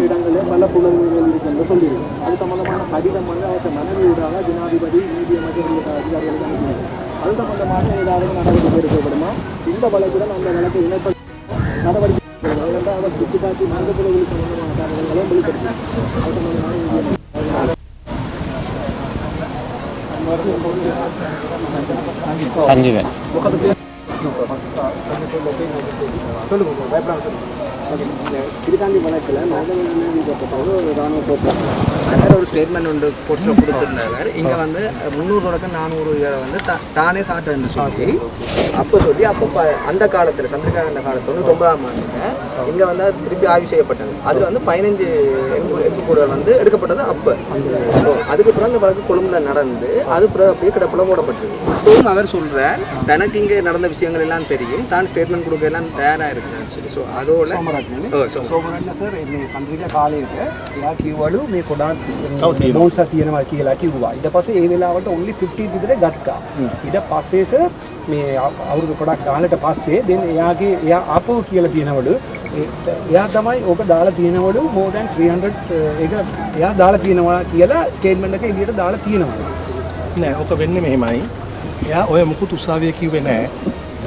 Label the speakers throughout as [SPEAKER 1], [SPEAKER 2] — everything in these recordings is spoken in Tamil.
[SPEAKER 1] இடங்களில் பல புலன்கள் இருக்குன்னு சொல்லியிருக்கு. அது சம்பந்தமான கடிதம் அவற்றை மனைவியூடாக ஜனாதிபதி நீதி அமைச்சர்களுக்கு அதிகாரிகளுக்கு அனுப்பினார். அது சம்பந்தமாக ஏதாவது நடவடிக்கை எடுக்கப்படுமா? இந்த வழக்குடன் அந்த வழக்கை இணைப்ப நடவடிக்கை அவர் சுட்டிக்காட்டி மனித புலன்கள் சம்பந்தமான தகவல்களை வெளிப்படுத்தினார். அது சம்பந்தமான
[SPEAKER 2] சஞ்சீவன்
[SPEAKER 1] திருக்காந்தி வழக்கில்
[SPEAKER 3] ஒரு ஸ்டேட்மெண்ட் ஒன்று போட்டு கொடுத்துருந்தார். இங்கே வந்து 300 தொடக்கம் 400 வந்து தானே சாட்டுன்னு சொல்லி அப்போ அந்த காலத்தில் சந்திரிகா அந்த காலத்தில் 99ஆம் ஆண்டுங்க இங்கே வந்து திருப்பி ஆய்வு செய்யப்பட்டது. அதில் வந்து 15 எம்பு கூடுதல் வந்து எடுக்கப்பட்டது. அப்போ அதுக்கப்புறம் அந்த வழக்கு கொழும்புல நடந்து அது அப்படியே கிடப்பில் போடப்பட்டது. இப்போவும் அவர் சொல்கிறார் தனக்கு இங்கே நடந்த விஷயங்கள் எல்லாம் தெரியும், தான் ஸ்டேட்மெண்ட் கொடுக்க எல்லாம் தயாராக இருக்குன்னு சொல்லி. ஸோ அதோட
[SPEAKER 1] සර් මේ සන්ද්‍රික කාලයක එයා කිව්වලු මේ කොඩා නෝසා තියෙනවා කියලා කිව්වා. ඊට පස්සේ ඒ වෙලාවට only 50 විතර ගත්තා. ඊට පස්සේ සර් මේ අවුරුදු ගොඩක් කාලෙට පස්සේ දැන් එයා ආපහු කියලා තියෙනවලු එයා තමයි ඕක දාලා තියෙනවලු more than 300 ඒක එයා දාලා තියෙනවා කියලා ස්ටේට්මන්ට් එක එළියට දාලා තියෙනවා.
[SPEAKER 4] නෑ ඕක වෙන්නේ මෙහෙමයි. එයා ඔය මුකුත් උසාවිය කිව්වේ නෑ.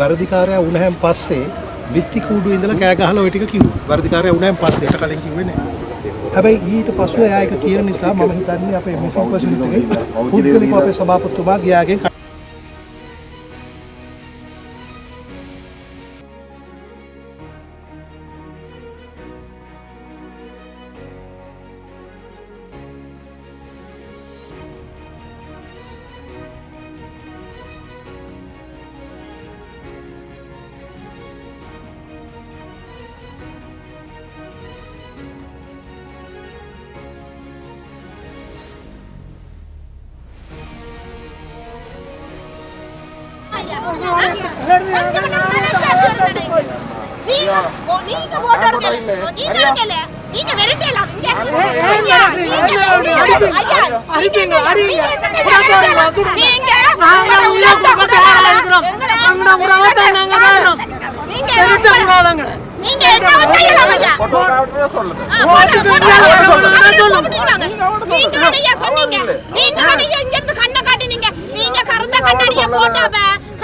[SPEAKER 4] වර්ධිකාරයා වුණාන් පස්සේ විත්ති කූඩුවේ ඉඳලා කෑ ගහලා ওই ටික කිව්වා. වර්ධිකාරයා වුණාන් පස්සේ ඊට කලින් කිව්වේ නෑ. හැබැයි ඊට පස්සේ එයා ඒක කියන නිසා මම හිතන්නේ අපේ මිසින් ප්‍රසිද්ධ එකේ පුද්ගලිකව අපේ සභාපතිතුමා ගියාගෙන්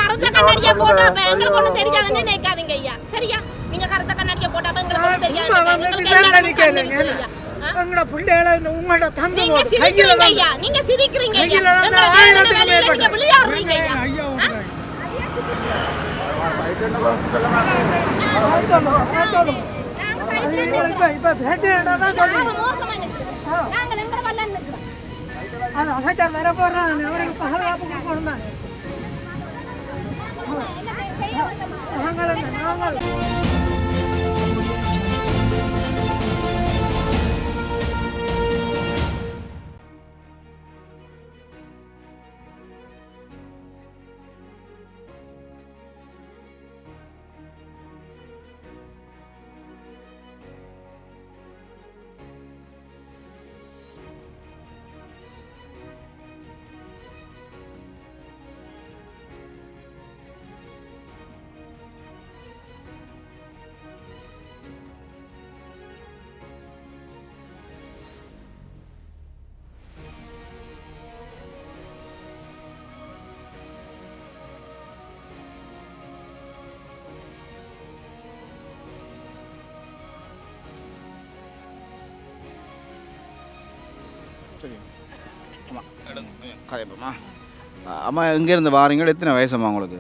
[SPEAKER 5] கருத்த கண்ணாடியை போட்டாப்ப எங்களுக்கு ஒன்றும் தெரியாதுன்னு நினைக்காதீங்க ஐயா. சரியா? நீங்க கருத்த கண்ணாடியை போட்டாப்ப எங்களுக்கு ஒன்றும் தெரியாது. நீங்க சிரிக்கிறீங்க ஐயா, நீங்க சிரிக்கிறீங்க ஐயா, நீங்க விளையாடுறீங்க ஐயா. நாங்கள் எங்க வரலான்னு
[SPEAKER 2] அம்மா எங்கேருந்து வாரீங்க? எத்தனை வயசுமா உங்களுக்கு?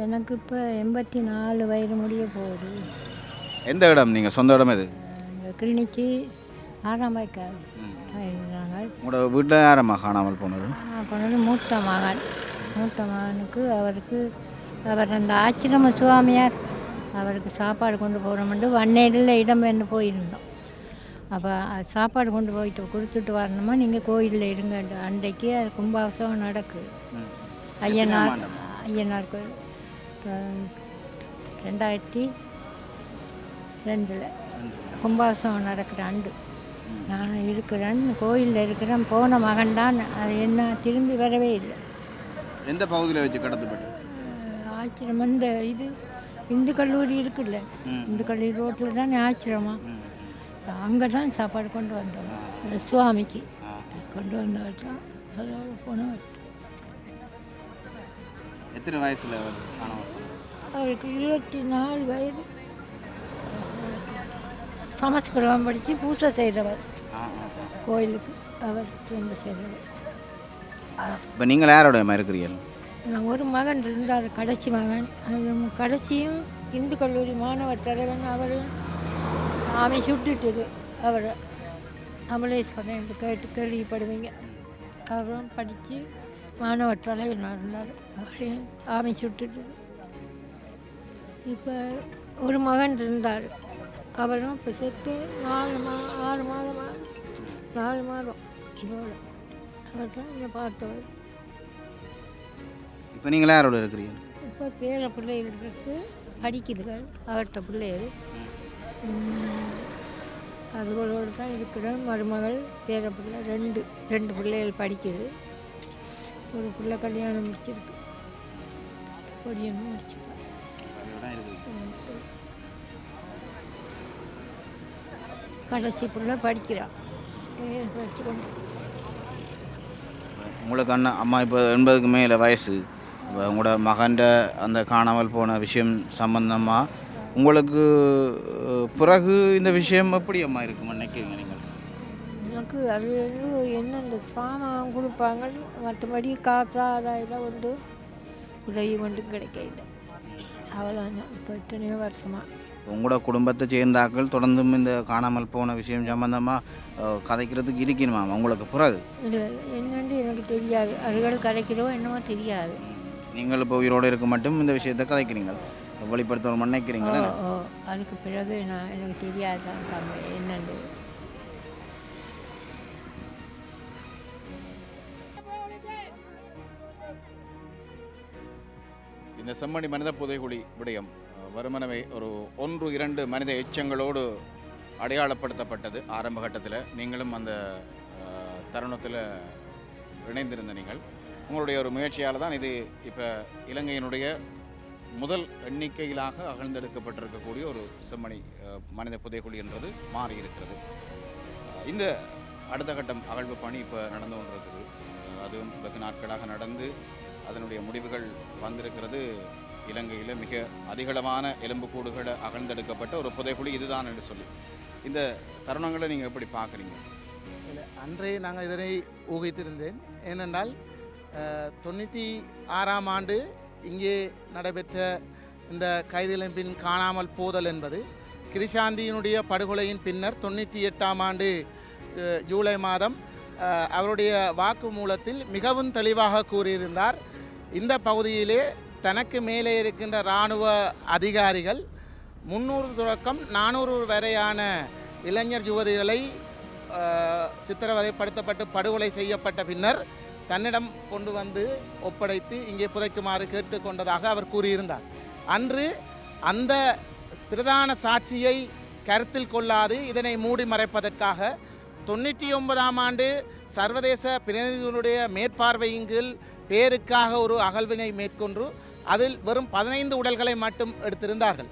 [SPEAKER 6] எனக்கு இப்போ 84 வயது முடிய போகுது.
[SPEAKER 2] எந்த இடம் நீங்கள் சொந்த இடம் எது?
[SPEAKER 6] கிளினிக்கு 6ஆம் வாய்க்கால்.
[SPEAKER 2] உங்களோட வீட்டில் யாரம்மா காணாமல் போனது?
[SPEAKER 6] போனது மூத்த மகனுக்கு அவர் அந்த ஆச்சிரம சுவாமியார் அவருக்கு சாப்பாடு கொண்டு போகிறோம்ட்டு வன்னேரில் இடம் வந்து போயிருந்தோம். அப்போ சாப்பாடு கொண்டு போயிட்டு கொடுத்துட்டு வரணுமா, நீங்கள் கோயிலில் இருங்க. அன்றைக்கு கும்பாபிஷேகம் நடக்குது. ஐயனார் கோயில் 2002 கும்பாபிஷேகம் நடக்கிற ஆண்டு நான் இருக்கிறேன், கோயிலில் இருக்கிறேன். போன மகன்தான், அது என்ன திரும்பி வரவே இல்லை.
[SPEAKER 2] எந்த பகுதியில் வச்சு கடத்தப்பட்டு?
[SPEAKER 6] ஆச்சிரமம் இந்த இது இந்து கல்லூரி இருக்குல்ல, இந்து கல்லூரி ரோட்டில் தான் ஆச்சிரமா, அங்கே தான் சாப்பாடு கொண்டு வந்தோம். அந்த சுவாமிக்கு கொண்டு வந்தவர் தான் அதோட போனவர்.
[SPEAKER 2] எத்தனை வயசில்
[SPEAKER 6] அவருக்கு 24 வயது. சமஸ்கிருதம் படித்து பூஜை செய்கிறவர், கோயிலுக்கு அவர் பூஜை செய்கிறவர்.
[SPEAKER 2] இப்போ நீங்கள் யாரோட இருக்கிறீர்கள்?
[SPEAKER 6] நான் ஒரு மகன் இருந்தார், கடைசி மகன். கடைசியும் இந்து கல்லூரி மாணவர் தலைவன். அவர் ஆமை சுட்டுட்டுது அவரை, அமலேஸ்வரன் என்று கேள்விப்படுவீங்க. அவரும் படித்து மாணவர் தலைவனாக இருந்தார். அவரையும் ஆமை சுட்டுட்டுது. இப்போ ஒரு மகன் இருந்தார், அவரும் இப்போ செத்து 6 மாதம் இதோட அவர் தான் இங்கே பார்த்தவர்.
[SPEAKER 2] இப்போ நீங்கள் யாரோட இருக்கிறீங்க?
[SPEAKER 6] இப்போ பேர பிள்ளைகளுக்கு படிக்குதுகள், அவர்கிட்ட பிள்ளைகள் அதுகளோடு தான் இருக்கிறேன். மருமகள் பேர பிள்ளை ரெண்டு பிள்ளைகள் படிக்குது. ஒரு பிள்ளை கல்யாணம் முடிச்சிருக்கு, பொடியனும் முடிச்சிருக்கு. கடைசி பிள்ளை படிக்கிறான், படிச்சு கொண்டு.
[SPEAKER 2] உங்களுக்கு அம்மா இப்போ 80க்கு மேலே வயசு. இப்போ உங்களோட மகன்ட அந்த காணாமல் போன விஷயம் சம்பந்தமாக உங்களுக்கு பிறகு இந்த விஷயம் எப்படி அம்மா இருக்குன்னு நினைக்கிறீங்க நீங்கள்?
[SPEAKER 6] எனக்கு அது என்ன இந்த சாமான் கொடுப்பாங்க, மற்றபடி காசா அதான் உண்டு, உதவி ஒன்றும் கிடைக்கல. அவ்வளோதான். இப்போ எத்தனையோ வருஷமாக
[SPEAKER 2] உங்களோட குடும்பத்தை சேர்ந்தாக்கள் தொடர்ந்தும் இந்த காணாமல் போன விஷயம் சம்பந்தமாக கதைக்கிறதுக்கு இருக்கணுமா உங்களுக்கு பிறகு?
[SPEAKER 6] இல்லை, என்னன்னு எனக்கு தெரியாது. அதுகள் கதைக்கிறதோ என்னமோ தெரியாது.
[SPEAKER 2] நீங்கள் இப்போ உயிரோடு இருக்க மட்டும் இந்த விஷயத்தை கதைக்கிறீங்க, வெளிப்படுத்த நினைக்கிறீங்களா?
[SPEAKER 6] அதுக்கு பிறகு எனக்கு தெரியாது என்னன்னு.
[SPEAKER 2] இந்த செம்மணி மனித புதைகுழி விடயம் வருமனவே ஒரு 1-2 மனித எச்சங்களோடு அடையாளப்படுத்தப்பட்டது ஆரம்ப கட்டத்தில். நீங்களும் அந்த தருணத்தில் இணைந்திருந்த நீங்கள் உங்களுடைய ஒரு முயற்சியால் தான் இது இப்போ இலங்கையினுடைய முதல் எண்ணிக்கையிலாக அகழ்ந்தெடுக்கப்பட்டிருக்கக்கூடிய ஒரு செம்மணி மனித புதைகுழி என்றது மாறி இருக்கிறது. இந்த அடுத்த கட்டம் அகழ்வு பணி இப்போ நடந்து கொண்டிருக்குது. அதுவும் வெகு நாட்களாக நடந்து அதனுடைய முடிவுகள் வந்திருக்கிறது. இலங்கையில் மிக அதிகளவான எலும்புக்கூடுகளை அகழ்ந்தெடுக்கப்பட்ட ஒரு புதைகுழி இதுதான் என்று சொல்லி இந்த தருணங்களை நீங்கள் எப்படி பார்க்குறீங்க?
[SPEAKER 7] இல்லை, அன்றே நாங்கள் இதனை ஊகித்திருந்தேன். ஏனென்றால் 96ஆம் ஆண்டு இங்கே நடைபெற்ற இந்த கைதிகளின் பின் காணாமல் போதல் என்பது கிருஷாந்தியினுடைய படுகொலையின் பின்னர் 98ஆம் ஆண்டு ஜூலை மாதம் அவருடைய வாக்குமூலத்தில் மிகவும் தெளிவாக கூறியிருந்தார். இந்த பகுதியிலே தனக்கு மேலே இருக்கின்ற இராணுவ அதிகாரிகள் 300 தொடக்கம் 400 வரையான இளைஞர் யுவதிகளை சித்திரவதைப்படுத்தப்பட்டு படுகொலை செய்யப்பட்ட பின்னர் தன்னிடம் கொண்டு வந்து ஒப்படைத்து இங்கே புதைக்குமாறு கேட்டுக்கொண்டதாக அவர் கூறியிருந்தார். அன்று அந்த பிரதான சாட்சியை கருத்தில் கொள்ளாது இதனை மூடி மறைப்பதற்காக 99ஆம் ஆண்டு சர்வதேச பிரதிநிதிகளுடைய மேற்பார்வையின் கீழ் பேருக்காக ஒரு அகழ்வினை மேற்கொண்டு அதில் வெறும் 15 உடல்களை மட்டும் எடுத்திருந்தார்கள்.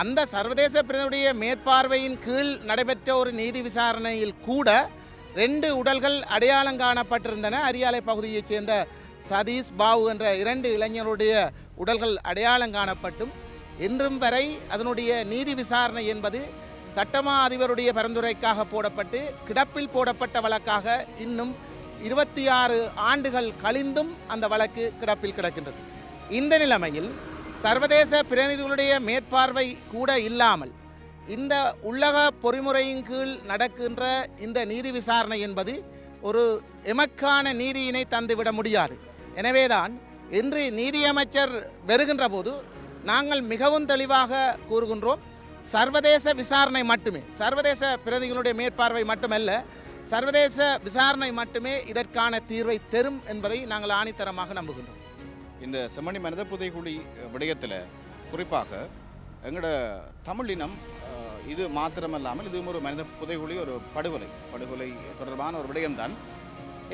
[SPEAKER 7] அந்த சர்வதேச பிரதிநிதியுடைய மேற்பார்வையின் கீழ் நடைபெற்ற ஒரு நீதி விசாரணையில் கூட 2 உடல்கள் அடையாளம் காணப்பட்டிருந்தன. அரியாலை பகுதியைச் சேர்ந்த சதீஷ் பாபு என்ற 2 இளைஞருடைய உடல்கள் அடையாளம் காணப்பட்டும் இன்றும் வரை அதனுடைய நீதி விசாரணை என்பது சட்டமா அதிபருடைய பரிந்துரைக்காக போடப்பட்டு கிடப்பில் போடப்பட்ட வழக்காக இன்னும் 26 ஆண்டுகள் கழிந்தும் அந்த வழக்கு கிடப்பில் கிடக்கின்றது. இந்த நிலைமையில் சர்வதேச பிரதிநிதிகளுடைய மேற்பார்வை கூட இல்லாமல் இந்த உள்ளக பொறிமுறையின் கீழ் நடக்கின்ற இந்த நீதி விசாரணை என்பது ஒரு எமக்கான நீதியினை தந்துவிட முடியாது. எனவேதான் இன்று நீதியமைச்சர் வருகின்ற போது நாங்கள் மிகவும் தெளிவாக கூறுகின்றோம், சர்வதேச விசாரணை மட்டுமே, சர்வதேச பிரதிநிதிகளுடைய மேற்பார்வை மட்டுமல்ல, சர்வதேச விசாரணை மட்டுமே இதற்கான தீர்வை தரும் என்பதை நாங்கள் ஆணித்தரமாக நம்புகின்றோம்.
[SPEAKER 2] இந்த செம்மணி மனித புதைகுழி விடயத்தில் குறிப்பாக எங்களோட தமிழினம் இது மாத்திரமல்லாமல் இது ஒரு மனித புதைகுழி, ஒரு படுகொலை தொடர்பான ஒரு விடயம்தான்.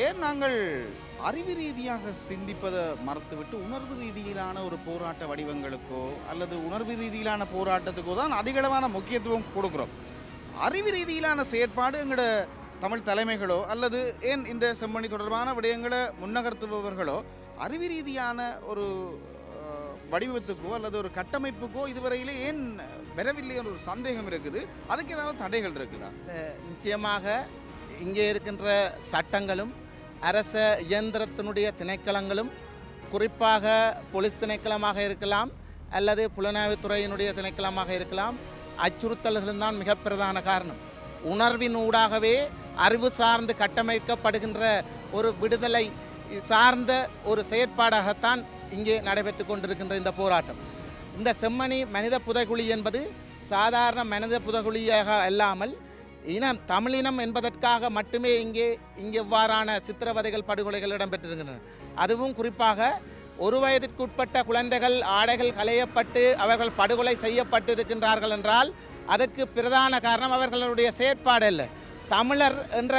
[SPEAKER 2] ஏன் நாங்கள் அறிவு ரீதியாக சிந்திப்பதை மறுத்துவிட்டு உணர்வு ரீதியிலான ஒரு போராட்ட வடிவங்களுக்கோ அல்லது உணர்வு ரீதியிலான போராட்டத்துக்கோ தான் அதிகளவான முக்கியத்துவம் கொடுக்குறோம்? அறிவு ரீதியிலான செயற்பாடு எங்களோட தமிழ் தலைமைகளோ அல்லது ஏன் இந்த செம்மணி தொடர்பான விடயங்களை முன்னகர்த்துபவர்களோ அறிவு ரீதியான ஒரு வடிவத்துக்கோ அல்லது ஒரு கட்டமைப்புக்கோ இதுவரையிலே ஏன் வரவில்லை என்ற ஒரு சந்தேகம் இருக்குது. அதுக்கு ஏதாவது தடைகள் இருக்குதா?
[SPEAKER 7] நிச்சயமாக இங்கே இருக்கின்ற சட்டங்களும் அரச இயந்திரத்தினுடைய திணைக்களங்களும், குறிப்பாக போலீஸ் திணைக்களமாக இருக்கலாம் அல்லது புலனாய்வுத்துறையினுடைய திணைக்களமாக இருக்கலாம், அச்சுறுத்தல்களும் தான் மிக பிரதான காரணம். உணர்வினூடாகவே அறிவு சார்ந்து கட்டமைக்கப்படுகின்ற ஒரு விடுதலை சார்ந்த ஒரு செயற்பாடாகத்தான் இங்கே நடைபெற்று கொண்டிருக்கின்ற இந்த போராட்டம். இந்த செம்மணி மனித புதைகுழி என்பது சாதாரண மனித புதைகுழியாக அல்லாமல் தமிழினம் என்பதற்காக மட்டுமே இங்கே இவ்வாறான சித்திரவதைகள், படுகொலைகள் இடம்பெற்றிருக்கின்றன. அதுவும் குறிப்பாக 1 வயதிற்குட்பட்ட குழந்தைகள் ஆடைகள் களையப்பட்டு அவர்கள் படுகொலை செய்யப்பட்டிருக்கின்றார்கள் என்றால் அதற்கு பிரதான காரணம் அவர்களுடைய செயற்பாடு அல்ல. தமிழர் என்ற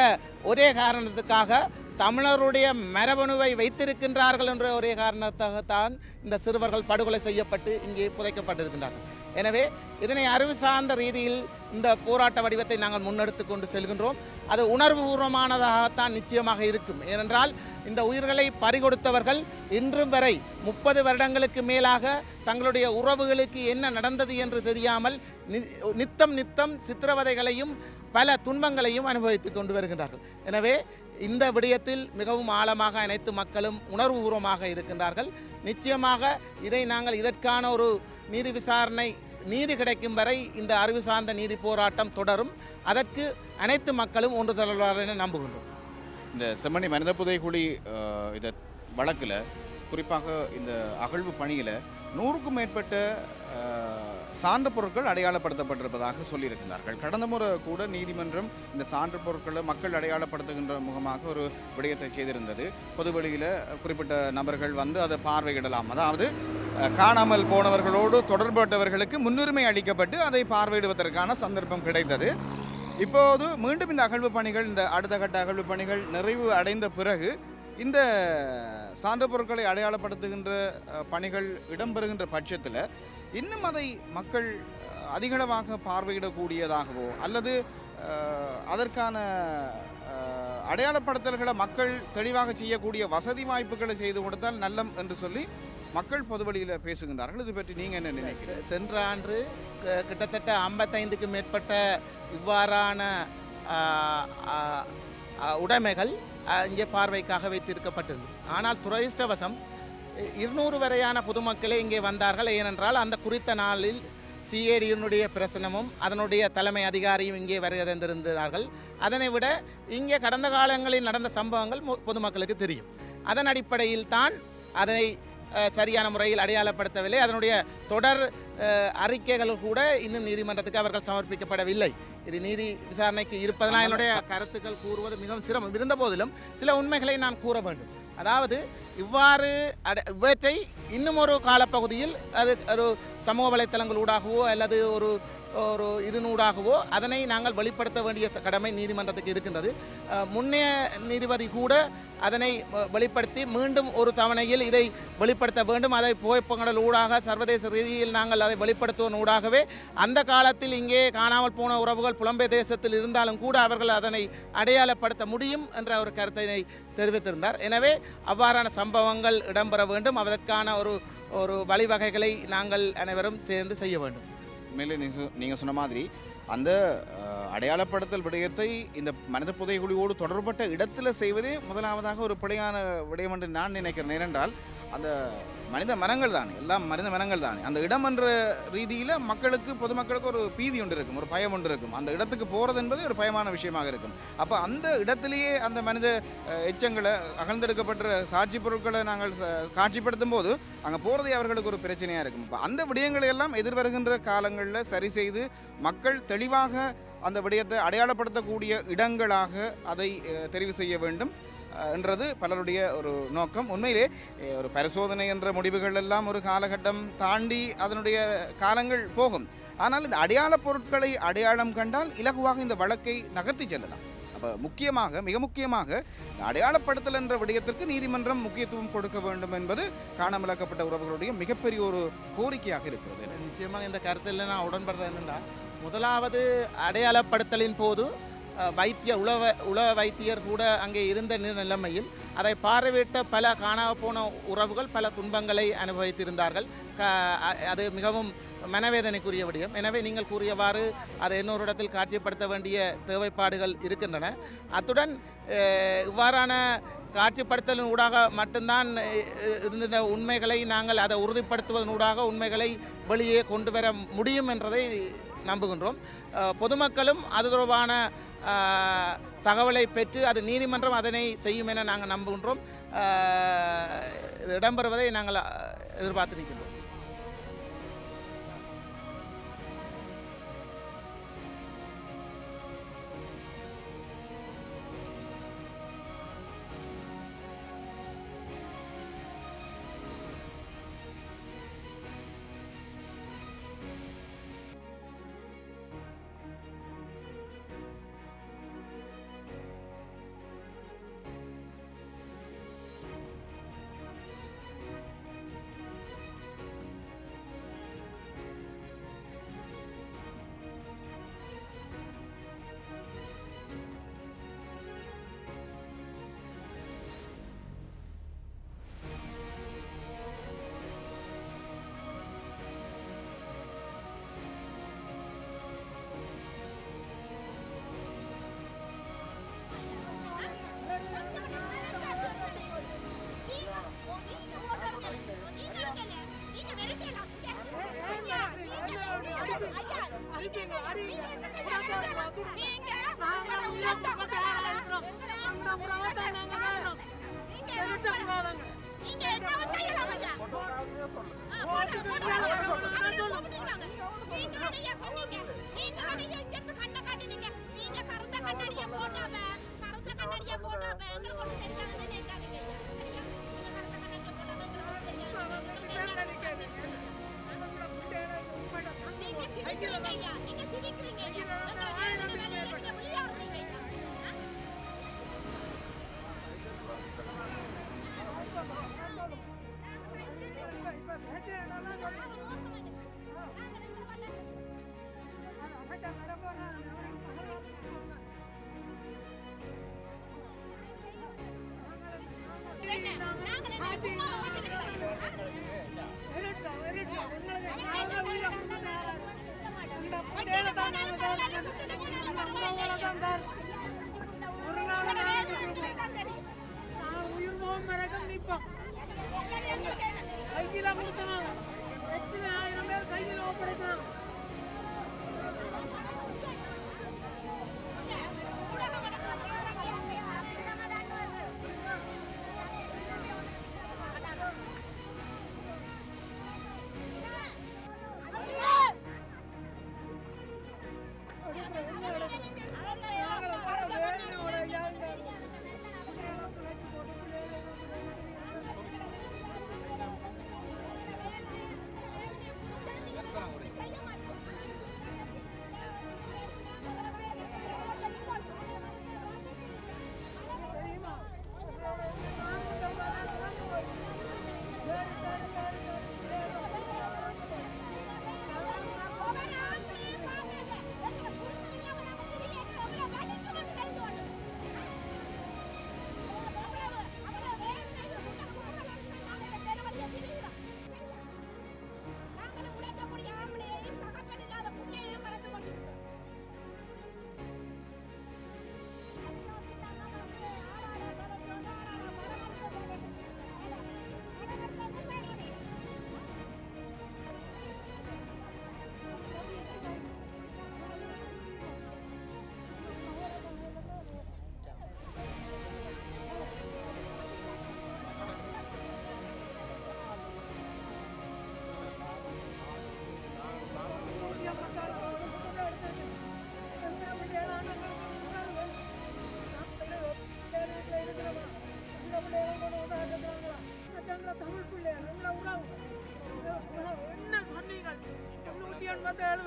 [SPEAKER 7] ஒரே காரணத்துக்காக, தமிழருடைய மரபணுவை வைத்திருக்கின்றார்கள் என்ற ஒரே காரணத்தாகத்தான் இந்த சிறுவர்கள் படுகொலை செய்யப்பட்டு இங்கே புதைக்கப்பட்டிருக்கின்றார்கள். எனவே இதனை அறிவு சார்ந்த ரீதியில் இந்த போராட்ட வடிவத்தை நாங்கள் முன்னெடுத்து கொண்டு செல்கின்றோம். அது உணர்வுபூர்வமானதாகத்தான் நிச்சயமாக இருக்கும். ஏனென்றால் இந்த உயிர்களை பறிகொடுத்தவர்கள் இன்றும் வரை 30 வருடங்களுக்கு மேலாக தங்களுடைய உறவுகளுக்கு என்ன நடந்தது என்று தெரியாமல் நித்தம் சித்திரவதைகளையும் பல துன்பங்களையும் அனுபவித்துக் கொண்டு வருகின்றார்கள். எனவே இந்த விடயத்தில் மிகவும் ஆழமாக அனைத்து மக்களும் உணர்வுபூர்வமாக இருக்கின்றார்கள். நிச்சயமாக இதை நாங்கள் இதற்கான ஒரு நீதி விசாரணை, நீதி கிடைக்கும் வரை இந்த அறிவு சார்ந்த நீதி போராட்டம் தொடரும். அதற்கு அனைத்து மக்களும் ஒன்று திரள்வார்கள் என நம்புகின்றோம்.
[SPEAKER 2] இந்த செம்மணி மனித புதைகுழி இதை வழக்கில், குறிப்பாக இந்த அகழ்வு பணியில் 100க்கும் மேற்பட்ட சான்று பொருட்கள் அடையாளப்படுத்தப்பட்டிருப்பதாக சொல்லியிருக்கிறார்கள். கடந்த முறை கூட நீதிமன்றம் இந்த சான்று பொருட்களை மக்கள் அடையாளப்படுத்துகின்ற முகமாக ஒரு விடயத்தை செய்திருந்தது. பொதுவெளியில் குறிப்பிட்ட நபர்கள் வந்து அதை பார்வையிடலாம், அதாவது காணாமல் போனவர்களோடு தொடர்பட்டவர்களுக்கு முன்னுரிமை அளிக்கப்பட்டு அதை பார்வையிடுவதற்கான சந்தர்ப்பம் கிடைத்தது. இப்போது மீண்டும் இந்த அகழ்வு பணிகள், இந்த அடுத்த கட்ட அகழ்வு பணிகள் நிறைவு அடைந்த பிறகு இந்த சான்று பொருட்களை அடையாளப்படுத்துகின்ற பணிகள் இடம்பெறுகின்ற பட்சத்தில் இன்னும் அதை மக்கள் அதிகளவாக பார்வையிடக்கூடியதாகவோ அல்லது அதற்கான அடையாளப்படுத்தல்களை மக்கள் தெளிவாக செய்யக்கூடிய வசதி வாய்ப்புகளை செய்து கொடுத்தால் நல்லம் என்று சொல்லி மக்கள் பொதுவெளியில் பேசுகின்றார்கள். இது பற்றி நீங்கள் என்ன நினைக்கிறீங்க?
[SPEAKER 7] சென்ற ஆண்டு கிட்டத்தட்ட 55க்கும் மேற்பட்ட இவ்வாறான உடைமைகள் இங்கே பார்வைக்காக வைத்திருக்கப்பட்டது. ஆனால் துரதிர்ஷ்டவசம் 200 வரையான பொதுமக்களே இங்கே வந்தார்கள். ஏனென்றால் அந்த குறித்த நாளில் சிஏடியினுடைய பிரசனமும் அதனுடைய தலைமை அதிகாரியும் இங்கே வருகின்றிருந்தார்கள். அதனை விட இங்கே கடந்த காலங்களில் நடந்த சம்பவங்கள் பொதுமக்களுக்கு தெரியும். அதன் அடிப்படையில் தான் அதனை சரியான முறையில் அடையாளப்படுத்தவில்லை. அதனுடைய தொடர் அறிக்கைகள் கூட இன்னும் நீதிமன்றத்துக்கு அவர்கள் சமர்ப்பிக்கப்படவில்லை. இது நீதி விசாரணைக்கு இருப்பதனால் என்னுடைய கருத்துக்கள் கூறுவது மிகவும் சிரமம். இருந்த போதிலும் சில உண்மைகளை நான் கூற வேண்டும். அதாவது இவற்றை இன்னும் ஒரு காலப்பகுதியில் அது ஒரு சமூக வலைத்தளங்களூடாகவோ அல்லது ஒரு இதனூடாகவோ அதனை நாங்கள் வெளிப்படுத்த வேண்டிய கடமை நீதிமன்றத்துக்கு இருக்கின்றது. முன்னைய நீதிபதி கூட அதனை வெளிப்படுத்தி மீண்டும் ஒரு தவணையில் இதை வெளிப்படுத்த வேண்டும். அதை புகைப்படங்கள் ஊடாக சர்வதேச ரீதியில் நாங்கள் அதை வெளிப்படுத்துவதன் ஊடாகவே அந்த காலத்தில் இங்கே காணாமல் போன உறவுகள் புலம்பெயர் தேசத்தில் இருந்தாலும் கூட அவர்கள் அதனை அடையாளப்படுத்த முடியும் என்ற ஒரு கருத்தினை தெரிவித்திருந்தார். எனவே அவ்வாறான சம்பவங்கள் இடம்பெற வேண்டும். அதற்கான ஒரு வழிவகைகளை நாங்கள் அனைவரும் சேர்ந்து செய்ய வேண்டும்.
[SPEAKER 2] மேலே நீங்கள் சொன்ன மாதிரி அந்த அடையாளப்படுத்தல் விடயத்தை இந்த மனித புதைகுழியோடு தொடர்பட்ட இடத்துல செய்வதே முதலாவதாக ஒரு பிழையான விடயம் என்று நான் நினைக்கிறேன். ஏனென்றால் அந்த மனித மனங்கள் தானே, எல்லாம் மனித மனங்கள் தானே. அந்த இடம் என்ற ரீதியில் பொதுமக்களுக்கு ஒரு பீதி ஒன்று இருக்கும், ஒரு பயம் ஒன்று இருக்கும். அந்த இடத்துக்கு போகிறது என்பது ஒரு பயமான விஷயமாக இருக்கும். அப்போ அந்த இடத்திலேயே அந்த மனித எச்சங்களை, அகழ்ந்தெடுக்கப்பட்ட சாட்சி பொருட்களை நாங்கள் காட்சிப்படுத்தும் போது அங்கே போகிறதே அவர்களுக்கு ஒரு பிரச்சனையாக இருக்கும். இப்போ அந்த விடயங்களை எல்லாம் எதிர்வருகின்ற காலங்களில் சரி செய்து மக்கள் தெளிவாக அந்த விடயத்தை அடையாளப்படுத்தக்கூடிய இடங்களாக அதை தெரிவு செய்ய வேண்டும் என்றது பலருடைய ஒரு நோக்கம். உண்மையிலே ஒரு பரிசோதனை என்ற முடிவுகள் எல்லாம் ஒரு காலகட்டம் தாண்டி அதனுடைய காலங்கள் போகும். ஆனால் இந்த அடையாள பொருட்களை அடையாளம் கண்டால் இலகுவாக இந்த வழக்கை நகர்த்தி செல்லலாம். அப்போ மிக முக்கியமாக அடையாளப்படுத்தல் என்ற விடயத்திற்கு நீதிமன்றம் முக்கியத்துவம் கொடுக்க வேண்டும் என்பது காணாமலாக்கப்பட்ட உறவுகளுடைய மிகப்பெரிய ஒரு கோரிக்கையாக இருக்கிறது.
[SPEAKER 7] நிச்சயமாக இந்த கருத்தில் நான் உடன்படுறேன். என்னென்னா, முதலாவது அடையாளப்படுத்தலின் போது உள வைத்தியர் கூட அங்கே இருந்த நிலைமையில் அதை பார்வையிட்ட பல காணாம உறவுகள் பல துன்பங்களை அனுபவித்திருந்தார்கள். அது மிகவும் மனவேதனைக்குரிய விடயம். எனவே நீங்கள் கூறியவாறு அதை இன்னொரு இடத்தில் காட்சிப்படுத்த வேண்டிய தேவைப்பாடுகள் இருக்கின்றன. அத்துடன் இவ்வாறான காட்சிப்படுத்தலின் ஊடாக மட்டும்தான் இருந்த உண்மைகளை நாங்கள் அதை உறுதிப்படுத்துவதனூடாக உண்மைகளை வெளியே கொண்டு வர முடியும் என்றதை நம்புகின்றோம். பொதுமக்களும் அது தொடர்பான தகவலை பெற்று அது நீதிமன்றம் அதனை செய்யும் என நாங்கள் நம்புகின்றோம். இடம்பெறுவதை நாங்கள் எதிர்பார்த்து நிற்கின்றோம்.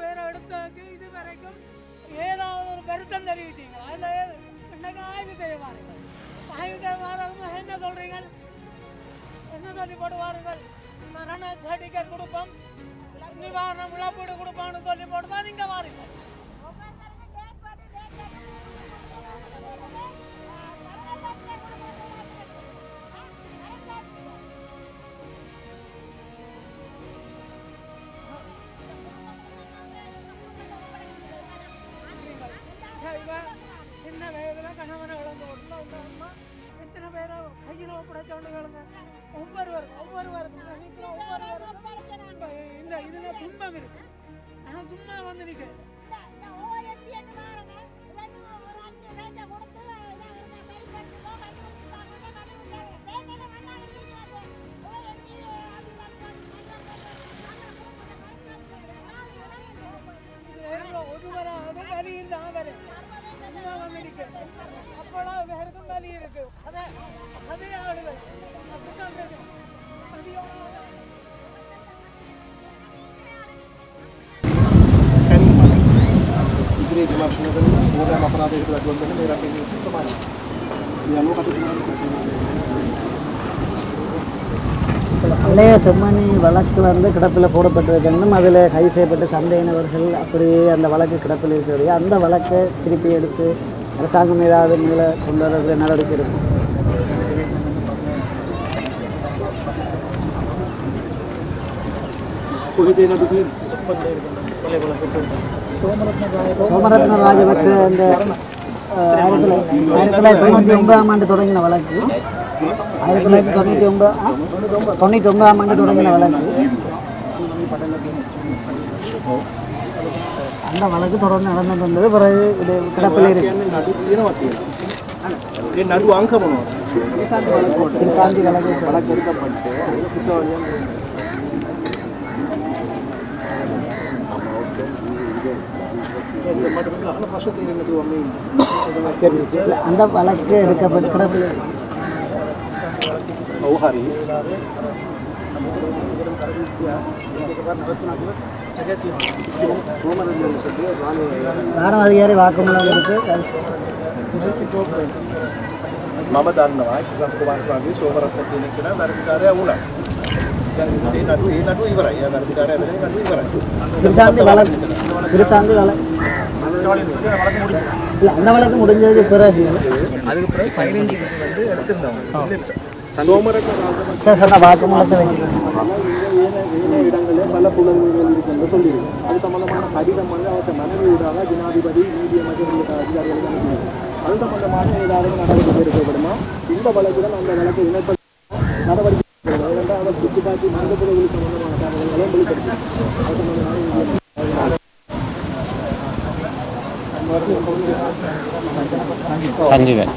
[SPEAKER 8] வேற எடுத்ததுக்கு இது வரைக்கும் ஏதாவது ஒரு வருத்தம் தெரிவித்தீங்க அதில் இன்னைக்கு ஆய்வு செய்ய வாருங்கள். ஆய்வு செய்ய வாரங்க என்ன சொல்றீங்க? என்ன சொல்லி போட்டு வாருங்கள். மரண சர்டிஃபிகேட் கொடுப்போம், நிவாரணம் இழப்பீடு கொடுப்போம்னு சொல்லி போட்டு தான் நீங்க வாருங்கள். சின்ன வயதுல கணவனை இழந்து விட்டுல உங்க அம்மா எத்தனை பேரை கையில் ஒப்படைச்சவனுங்க. ஒவ்வொருவருக்கும் இந்த இதுல துன்பம் இருக்கு. நான் சும்மா வந்து நிற்கிறேன். ஒருவராவது வலி இல்லை அவரு சும்மா வந்து நிற்கிறேன். அப்போலாம் வேறுக்கும் வலி இருக்கு. அதே ஆளுகள் அப்படித்தான் தெரியும்.
[SPEAKER 4] ඉදිරියේ විමර්ශනය කරන ඕනෑම අපරාධයකට දඩුවම් දෙන්න මේ රටේ නීති ප්‍රමාණයි. මේ අනුව
[SPEAKER 9] பழைய செம்மணி வழக்கு வந்து கிடப்பில் போடப்பட்டிருக்கணும். அதில் கைது செய்யப்பட்ட சந்தேகநபர்கள் அப்படியே அந்த வழக்கு கிடப்பில் இருக்கிறது. அந்த வழக்கை திருப்பி எடுத்து அரசாங்கம் ஏதாவது மேலே கொண்டு வரக்கூடிய நடவடிக்கை இருக்கும். சோமரத்ன ராஜபக்ச அந்த 1999ஆம் ஆண்டு தொடங்கின வழக்கு, 1999ஆம் ஆண்டு தொடங்கின வழக்கு, அந்த வழக்கு தொடர்ந்து நடந்து வந்தது. பிறகு இது கிடப்பில் இருக்கு.
[SPEAKER 4] නඩු අංක මොනවද?
[SPEAKER 9] திரிசாந்தி வழக்கு
[SPEAKER 4] எடுக்கப்பட்டு
[SPEAKER 9] அந்த வழக்கு எடுக்கப்பட்டு கிடப்பில் ராணுவ அதிகாரி வாக்குமூலம் இருக்கு.
[SPEAKER 4] මම දන්නවා කිසම් කුමාරතුමාගේ සෝමරත්න කියන කෙනා වැඩිකාරයා වුණා. දැන් ඒ නඩුව ඉවරයි. යා වැඩිකාරයා වෙලේ නඩුව ඉවරයි.
[SPEAKER 9] திரிசாந்தி வழக்கு இல்லை, அந்த வழக்கு முடிஞ்சதுக்கு பிறகு
[SPEAKER 3] அதுக்கு பிறகு 15 வந்து எடுத்திருந்தவங்க
[SPEAKER 9] சொன்ன வாக்குமூலத்தை வைக்கிறேன்.
[SPEAKER 4] இடங்களில் பல புலன்கள் இருக்குன்னு சொல்லியிருக்கு. அது சம்பந்தமான கடிதம் வந்து அவற்றை மனைவியூடாக ஜனாதிபதி நீதியமைச்சர் அதிகாரிகளுக்கு அனுப்பியிருக்கு. அது சம்பந்தமான ஏதாவது நடவடிக்கை எடுக்கப்படுமா? இந்த வழக்குடன் அந்த வழக்கை இணைப்ப நடவடிக்கை ஏனென்றால் அவர் சுற்றுப்பாட்டி மனிதப்புறவில் சம்பந்தமான தகவல்களை வெளிப்படுத்தி அது சம்பந்தமான
[SPEAKER 2] சஞ்சீவன்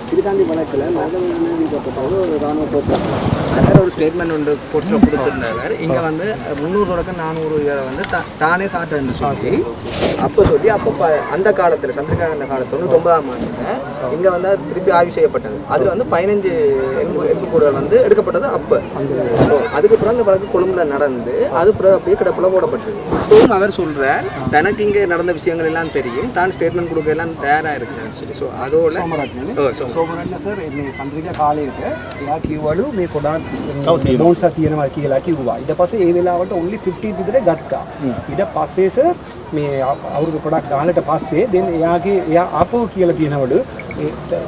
[SPEAKER 1] திரிசாந்தி வழக்கில் ஒரு ராணுவ
[SPEAKER 3] ஒரு ஸ்டேட்மெண்ட் ஒன்று போட்டு கொடுத்துருந்தார். இங்கே வந்து 300 தொடக்கம் 400 பேரை வந்து தானே தாட்டன்னு சொல்லி அப்போ அந்த காலத்தில் சந்திரிகா அந்த காலத்தில் 99ஆம் ஆண்டுல இங்கே வந்து அது திருப்பி ஆய்வு செய்யப்பட்டது. அதில் வந்து 15 எலும்புக்கூடுகள் வந்து எடுக்கப்பட்டது. அப்போ அதுக்கப்புறம் அந்த வழக்கு கொழும்புல நடந்து அது அப்படியே கிடப்பில் போடப்பட்டது. இப்போவும் அவர் சொல்கிறார் தனக்கு இங்கே நடந்த விஷயங்கள் எல்லாம் தெரியும், தான் ஸ்டேட்மெண்ட் கொடுக்க எல்லாம் தயாராக இருக்கிறேன்னு சொல்லி. ஸோ அதோட
[SPEAKER 1] සෝමරන්න සර් එන්නේ සන්ද්‍රික කාලයක එයා කිව්වලු මේ කොඩාන් බෝන්සා තියෙනවා කියලා කිව්වා. ඊට පස්සේ ඒ වෙලාවට only 15 විතර ගත්තා. ඊට පස්සේ සර් මේ අවුරුදු ගොඩක් ගානට පස්සේ දැන් එයා ආපහු කියලා තියෙනවලු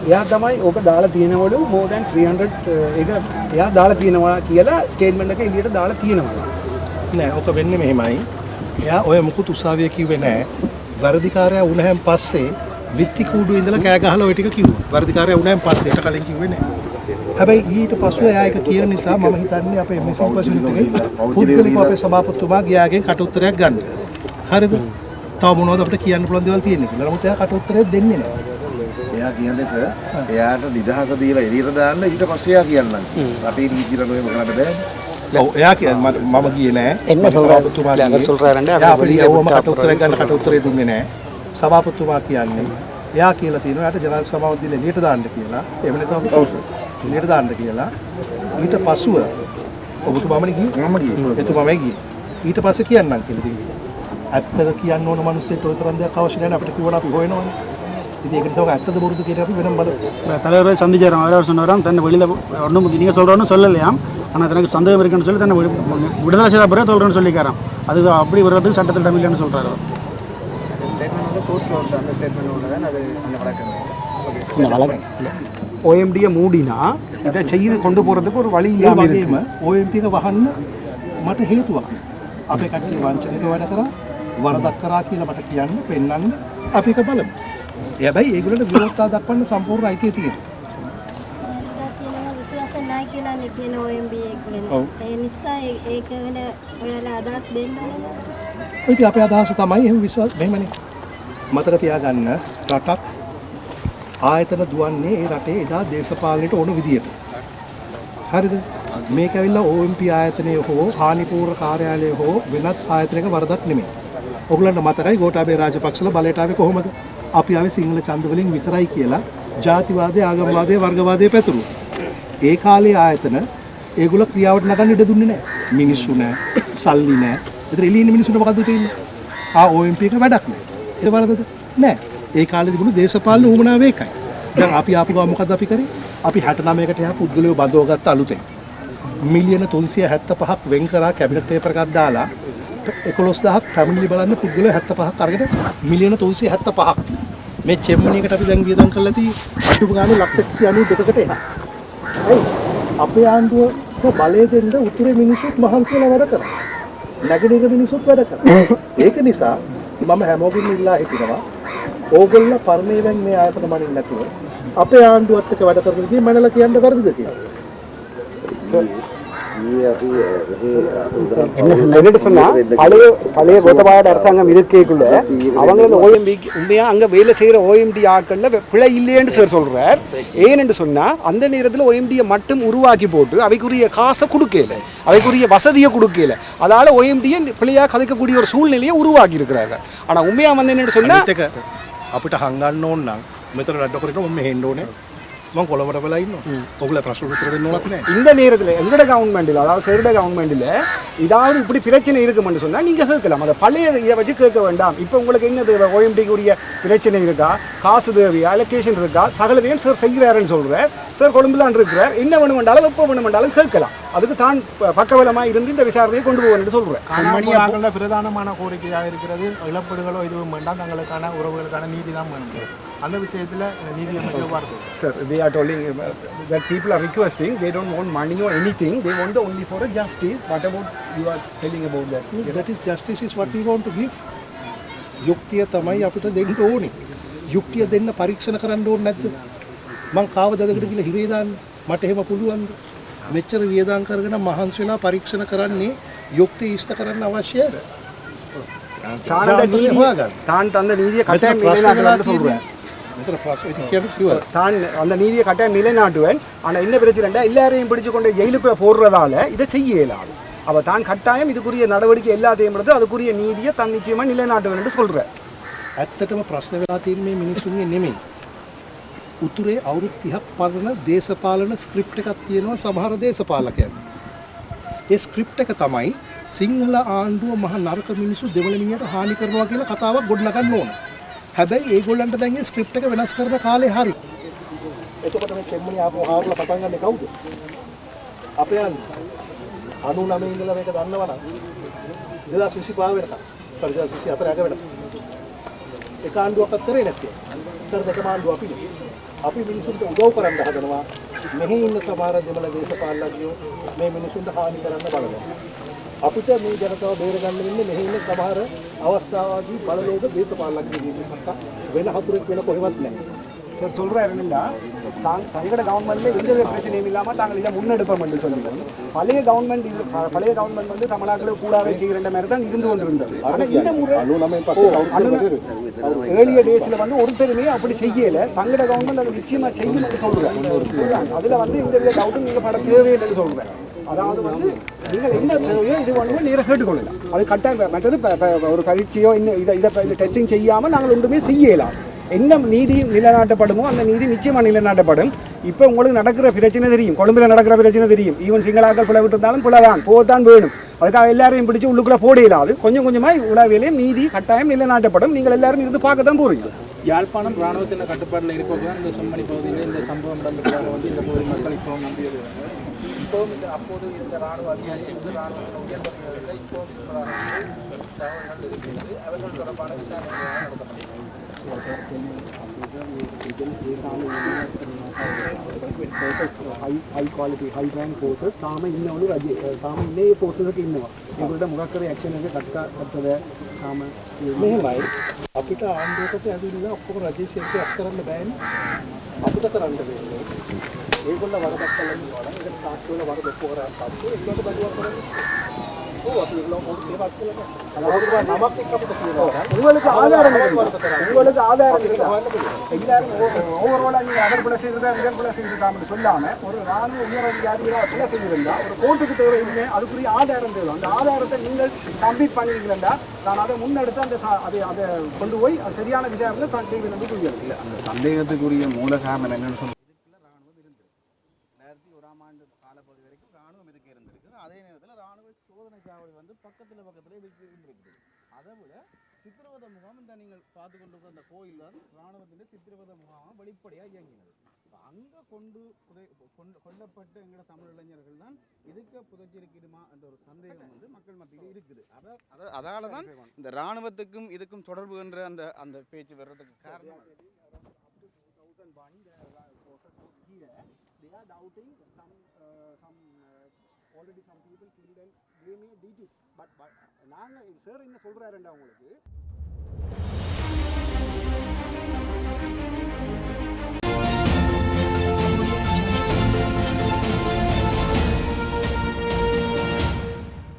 [SPEAKER 1] එයා තමයි ඕක දාලා තියෙනවලු more than 300 ඒක එයා දාලා තියෙනවා කියලා ස්ටේට්මන්ට් එක එළියට දාලා තියෙනවා.
[SPEAKER 4] නෑ, ඕක වෙන්නේ මෙහෙමයි. එයා ඔය මුකුත් උසාවිය කිව්වේ නෑ. වර්ධිකාරයා වුණාන් පස්සේ විත්ති කූඩුවේ ඉඳලා කෑ ගහලා ඔය ටික කිව්වා. වර්ධිකාරයා වුණාන් පස්සේ ඊට කලින් කිව්වේ නෑ. හැබැයි ඊට පස්සේ එයා ඒක කියන නිසා මම හිතන්නේ අපේ මිසින් ප්‍රසිද්ධ එකේ පුද්ගලිකව අපේ සභාපතිතුමා ගියාගෙන් කට උත්තරයක් ගන්න. හරිද? තව මොනවද අපිට කියන්න පුළුවන් දේවල් තියෙන්නේ කියලා. නමුත් එයා කට උත්තරයක් දෙන්නේ නෑ.
[SPEAKER 10] එයා කියන්නේ සර් එයාට නිදහස දීලා එළියට දාන්න ඊට පස්සේ එයා කියන්නම්. රටේ නීති රණුවේම කරන්න බෑ.
[SPEAKER 4] ඔව් එයා කියන්නේ මම ගියේ නෑ. සභාපතිතුමා කට උත්තරයක් ගන්න කට උත්තරේ දුන්නේ නෑ. සභාපතිතුමා කියන්නේ එයා කියලා තියෙනවා යාට ජනාධිපති සභාව දිලා එළියට දාන්න කියලා. එහෙම නිසා එළියට දාන්න කියලා. ඊට පස්සුව ඔබතුමාමනේ ගියේ? මම ගියේ. එතුමාමයි ගියේ. ඊට පස්සේ කියන්නම් කියලා තියෙනවා. ඇත්තට කියන්න ඕන මිනිස්සුන්ට ඔය තරම් දෙයක් අවශ්‍ය නැහැ අපිට කිව්වොත් අපි හොයනවනේ. ඉතින් ඒක නිසා ඇත්තද බොරුද කියලා අපි වෙනම බලමු.
[SPEAKER 11] தலைவரை சந்திச்சாராம் அவர் சொன்னாராம் தன்னை வெளியில் ஒன்றும் நீங்கள் சொல்கிறோன்னு சொல்லலையாம் ஆனால் தனக்கு சந்தேகம் இருக்குன்னு சொல்லி தன்னை விடுதலை செய்த பிறகு சொல்கிறேன்னு சொல்லிக்காராம். அது அப்படி வர்றதுக்கு சட்டத்தில் இடம் இல்லைன்னு சொல்கிறாரு.
[SPEAKER 3] ஸ்டேட்மெண்ட் வந்து கோர்ட்ஸில் வந்து அந்த ஸ்டேட்மெண்ட் தான் அது அந்த வழக்கு
[SPEAKER 1] இந்த வழக்கு OMDயை மூடினா இதை செய்து கொண்டு போகிறதுக்கு ஒரு வழி
[SPEAKER 4] ඒ වගේම OMP එක වහන්න මට හේතුවක්. අපේ කට්ටිය වංචනික වැඩ කරා වරදක් කරා කියලා මට කියන්න පෙන්නන්න අපි ඒක බලමු. හැබැයි ඒගොල්ලන්ට විරෝධතා දක්වන්න සම්පූර්ණ අයිතිය තියෙනවා.
[SPEAKER 12] විශ්වාස නැහැ කියලා කියන OMB එකගෙන. ඒ නිසා ඒක ගැන ඔයාලා අදහස් දෙන්න ඕනේ.
[SPEAKER 4] ඉතින් අපේ අදහස තමයි එහෙම විශ්වාස මෙහෙමනේ. මතක තියාගන්න රටක් ආයතන දුවන්නේ ඒ රටේ එදා දේශපාලනයට ඕන විදියට. හරිද? මේක ඇවිල්ලා OMP ආයතනය හෝ හානිපූර්ව කාර්යාලය හෝ වෙනත් ආයතනයක වරදක් නෙමෙයි. ඔයගොල්ලන්ට මතකයි ගෝඨාභය රාජපක්ෂලා බලයට ආවේ කොහොමද? අපි ආවේ සිංහල ඡන්ද වලින් විතරයි කියලා ජාතිවාදයේ ආගම්වාදයේ වර්ගවාදයේ පැතුරුවා. ඒ කාලේ ආයතන ඒගොල්ල ක්‍රියාවට නගන්න ඉඩ දුන්නේ නැහැ. මිනිස්සු නැහැ, සල්ලි නැහැ. ඒතර එළියේ ඉන්න මිනිස්සුන්ට මොකද්ද තියෙන්නේ? OMP එක වැඩක් නැහැ. ඒ වරදද? නැහැ. ඒ කාලේ තිබුණු දේශපාලන උවමනාව ඒකයි. දැන් අපි ආපු ගමන් මොකද්ද අපි කරේ? අපි 69කට යා පුද්ගලයෝ බඳවගත්ත අලුතෙන් මිලියන 375ක් වෙන් කරා කැබිනට් පේපර් එකක් දාලා 11000ක් ෆැමිලි බලන්න පුද්ගලයෝ 75ක් අරගෙන මිලියන 375ක් මේ චෙම්මනියකට අපි දැන් වියදම් කරලා තියෙන්නේ අටුප ගානේ ලක්ෂ 192කට එහා. හරි. අපේ ආණ්ඩුවට බලය දෙන්න උතුරේ මිනිස්සුත් මහන්සියලා වැඩ කරා. නැගෙනහිර මිනිස්සුත් වැඩ කරා. ඒක නිසා මම හැමෝගෙම ඉල්ලා හිටිනවා ඕගොල්ලෝ පර්ණේවෙන් මේ ආයතන මනින්න නැතුව අපේ ආණ්ඩුවත් එක්ක වැඩ කරන විදිහ මනලා කියන්න වැරදිද කියලා.
[SPEAKER 1] என்னட்டு சொன்னா பழைய கோத்தபாய அரசாங்கம் இருக்கேக்குள்ள அவங்க அந்த OMB உண்மையா அங்க வேலை செய்யற OMD ஆக்கள்ல பிழை இல்லைன்னு சார் சொல்றார். ஏன்னு சொன்னா அந்த நேரத்தில் OMDயை மட்டும் உருவாக்கி போட்டு அவைக்குரிய காசை கொடுக்கல, அவைக்குரிய வசதியை கொடுக்கல. அதால OMDயை பிழையா கதைக்கக்கூடிய ஒரு சூழ்நிலையை உருவாக்கி இருக்கிறாங்க. ஆனா உண்மையா வந்து என்னன்னு சொன்னா
[SPEAKER 4] අපිට හංගන්න ඕන නම් මෙතන රැඩ්ඩොකරට මම හෙන්න ඕනේ. මම කොළඹට වෙලා ඉන්නවා. ඔයගොල්ලෝ ප්‍රශ්න උත්තර දෙන්න ඕනත් නැහැ.
[SPEAKER 1] இந்த நேரத்தில் எங்களோட கவர்மெண்ட்டில் அதாவது சேருட கவர்மெண்ட்டில் ஏதாவது இப்படி பிரச்சனை இருக்குமென்னு சொன்னால் நீங்கள் கேட்கலாம். அதை பழைய இதை வச்சு கேட்க வேண்டாம். இப்போ உங்களுக்கு என்ன தேவை? OMDக்கு உரிய பிரச்சனை இருக்கா, காசு தேவையா, அலோகேஷன் இருக்கா, சகலதையும் சார் செய்கிறாருன்னு சொல்கிறார். சார் கொழும்புலான் இருக்கிறார். என்ன வேணுமென்றாலும் எப்போ வேணுமென்றாலும் கேட்கலாம். அதுக்கு தான் பக்கபலமாக இருந்து இந்த விசாரணையை கொண்டு போகணும்னு சொல்கிறேன்.
[SPEAKER 11] செம்மணியாக்களில் பிரதானமான கோரிக்கையாக இருக்கிறது இழப்பீடுகளோ இதுவும் வேண்டாம், தங்களுக்கான உறவுகளுக்கான நீதி தான் வேணும். அந்த விஷயத்தில் நீதி அமைச்சர் எவ்வாறு சொல்றார்?
[SPEAKER 1] Sir, they are telling that people are requesting, they don't want money or anything, they want only for a justice. What about you are telling about that?
[SPEAKER 4] That is justice is what we want to give. යුක්තිය තමයි අපිට දෙන්න ඕනේ. යුක්තිය දෙන්න පරීක්ෂණ කරන්න ඕනේ නැද්ද? මං කාවදදකට කියලා හිරේ දාන්න මට එහෙම පුළුවන්ද? මෙච්චර වියදම් කරගෙන මහන්සි වෙලා පරීක්ෂණ කරන්නේ යුක්තිය ඉෂ්ට කරන්න අවශ්‍යද?
[SPEAKER 1] தான் தந்த நீதியை கட்டாயம் நிலைநாட்டுவேன் சொல்றேன். தான் அந்த நீதியை கட்டாயம் நிலைநாட்டுவேன். ஆனால் என்ன பிரச்சனைண்டா எல்லாரையும் பிடிச்சு கொண்டு ஜெயிலுக்குள்ள போடுறதால இதை செய்ய இயலாது. அவள் தான் கட்டாயம் இதுக்குரிய நடவடிக்கை எல்லாத்தையும் எடுத்து அதுக்குரிய நீதியை தான் நிச்சயமாக நிலைநாட்டுவேன் என்று சொல்கிறேன்.
[SPEAKER 4] ඇත්තටම ප්‍රශ්න වෙලා තියෙන්නේ මේ මිනිස්සුන්ගේ නෙමෙයි. උතුරේ අවුරුදු 30ක් පරණ දේශපාලන ස්ක්‍රිප්ට් එකක් තියෙනවා සමහර දේශපාලකයන්. ඒ ස්ක්‍රිප්ට් එක තමයි සිංහල ආණ්ඩුව මහ නරක මිනිස්සු දෙවල මිනිහට හානි කරනවා කියලා කතාවක් ගොඩනගන්න ඕන. හැබැයි ඒගොල්ලන්ට දැන් මේ ස්ක්‍රිප්ට් එක වෙනස් කරන කාලේ හරි. එතකොට මේ කෙම්මනි ආපහු හාරලා පටන් ගන්නේ කවුද? අපේ ආණ්ඩුව. 99 ඉඳලා මේක දන්නවනම් 2025 වෙනකම්. sorry 2024 වෙනකම්. ඒක ආණ්ඩුවක්වත් කරේ නැත්තේ. ඉතින් දෙකම ආණ්ඩුව අපි මිනිසුන්ට උදව් කරන්න හදනවා. මෙහි ඉන්න සමහර දෙමළ දේශපාලකයෝ මේ මිනිසුන්ට හානි කරන්න බලනවා. අපිට මේ ජනතාව බේරගන්න වෙන්නේ මෙහි ඉන්න සමහර අවස්ථාවදී බලලෝක දේශපාලකයෝ මිනිස්සුන්ට වෙන හතුරෙක් වෙන කොහෙවත් නැහැ.
[SPEAKER 1] சார் சொல்கிறார் என்னென்னா தங்களோட கவர்மெண்ட்ல எந்த ஒரு பிரச்சனையும் இல்லாமல் தாங்கள் இதை முன்னெடுப்போம் என்று சொல்லுவோம். பழைய கவர்மெண்ட் வந்து தமிழ்நாட்டில் கூடாவே செய்கிற மாதிரி தான் இருந்து கொண்டிருந்தது. ஆனால் இந்த முறை ஏர்லியர் டேஸில் வந்து ஒருத்தருமே அப்படி செய்யலை. தங்களோட கவர்மெண்ட் அதை நிச்சயமாக செய்யும் என்று சொல்கிறேன். அதில் வந்து இந்த வித டவுட்டும் நீங்கள் பட தேவையில்லைன்னு சொல்கிறேன். அதாவது வந்து நீங்கள் என்ன தேவையோ இது ஒன்றுமே நேராக கேட்டுக்கொள்ளலாம். அது கட்டாயம் மற்றது ஒரு பரீட்சையோ இன்னும் இதை டெஸ்டிங் செய்யாமல் நாங்கள் ஒன்றுமே செய்யலாம். என்ன நீதி நிலைநாட்டப்படுமோ அந்த நீதி நிச்சயமாக நிலைநாட்டப்படும். இப்போ உங்களுக்கு நடக்கிற பிரச்சனை தெரியும், கொழும்பில் நடக்கிற பிரச்சனை தெரியும். ஈவன் சிங்களாக்கள் பிள்ளை விட்டுருந்தாலும் பிள்ளை தான் போகத்தான் வேணும். அதுக்காக எல்லாரையும் பிடிச்சி உள்ளுக்குள்ளே போட இல்லாது கொஞ்சம் கொஞ்சமாக உலகிலேயும் நீதி கட்டாயம் நிலைநாட்டப்படும். நீங்கள் எல்லாரும் இருந்து பார்க்க தான் போகிறீங்க.
[SPEAKER 11] யாழ்ப்பாணம் இராணுவத்தின் கட்டுப்பாட்டில் இருப்பது தான் இந்த செம்மணி பகுதியில் இந்த சம்பவம் நடந்ததாக வந்து இந்த பகுதி மக்கள் இப்போ நம்பியது. இப்போவும் இந்த அப்போது இந்த இராணுவ அதிகாரி இந்த இராணுவ உயர்ந்தவர்களில் இப்போவும் தகவல்கள் இருக்கிறது. அவர்கள் தொடர்பான விசாரணைகள் நடத்தப்படுகிறது.
[SPEAKER 1] high quality, high rank forces තාම ඉන්නවලු රජේ. තාම ඉන්නේ මේ forces එක ඉන්නවා. ඒකට මොකක් කරේ action එක කට්ටද තාම
[SPEAKER 4] මෙහෙමයි අපිට ආණ්ඩුවකට ඇවිල්ලා ඔක්කොම රජයේ සේවය අස් කරන්න බෑනේ. අපිට කරන්න වෙන්නේ ඒගොල්ලෝ වරදක් කළා නේද? ඒකට සාක්ෂි වල වරද ඔක්කොම කරා පස්සේ ඒකට බදුවක් කරන්නේ. ඔව් අපි ඒගොල්ලෝ මොකද ඒවස් කළා. අලවුරුවා නමක් එක්ක අපිට කියනවා.
[SPEAKER 1] உங்களுக்கு ஆதாரம் உங்களுக்கு ஆதாரம் எல்லாரும் ஓவராலாக நீங்கள் அதர் பிள்ளை செய்திருந்தா இதர் பிள்ளை செய்திருக்காங்கன்னு சொல்லாமல் ஒரு ராணுவ உயர் அதிகாரிகளாக பிள்ளை செய்திருந்தா ஒரு கோர்ட்டுக்கு தேவை இல்லை, அதுக்குரிய ஆதாரம் தேவை. அந்த ஆதாரத்தை நீங்கள் சப்மிட் பண்ணிருக்கீங்களா நான் அதை முன்னெடுத்து அந்த அதை கொண்டு போய் அது சரியான விசாரணை தான் செய்வது என்று புரியாது. இல்லை அந்த சந்தேகத்துக்குரிய மூல காரணம் என்னன்னு சொல்லுங்கள்.
[SPEAKER 2] ராணுவம் இருந்திருக்கு. 2001ஆம் ஆண்டு காலப்பகுதி வரைக்கும் ராணுவம் இதுக்கு இருந்திருக்கு. அதே நேரத்தில் ராணுவ சோதனை சாவடி வந்து பக்கத்தில் இதுக்கு இருந்திருக்கு. அதை விட சித்திரவதை முகாம் இந்த நீங்கள் பார்த்து கொண்டு போகிற அந்த கோயில் தான் ராணுவத்தின் சித்திரவதை முகாமாக வெளிப்படையாக இயங்கினது. அங்கே கொல்லப்பட்ட எங்களோட தமிழ் இளைஞர்கள் தான் இதுக்கு புதைச்சிருக்கிடுமா என்ற ஒரு சந்தேகம் வந்து மக்கள் மத்தியில் இருக்குது. அதால தான் இந்த இராணுவத்துக்கும் இதுக்கும் தொடர்பு என்ற அந்த பேச்சு வர்றதுக்கு காரணம்.
[SPEAKER 1] They are doubting already some people killed and they may beat it. But நாங்கள் சார் என்ன சொல்கிறாருண்டா உங்களுக்கு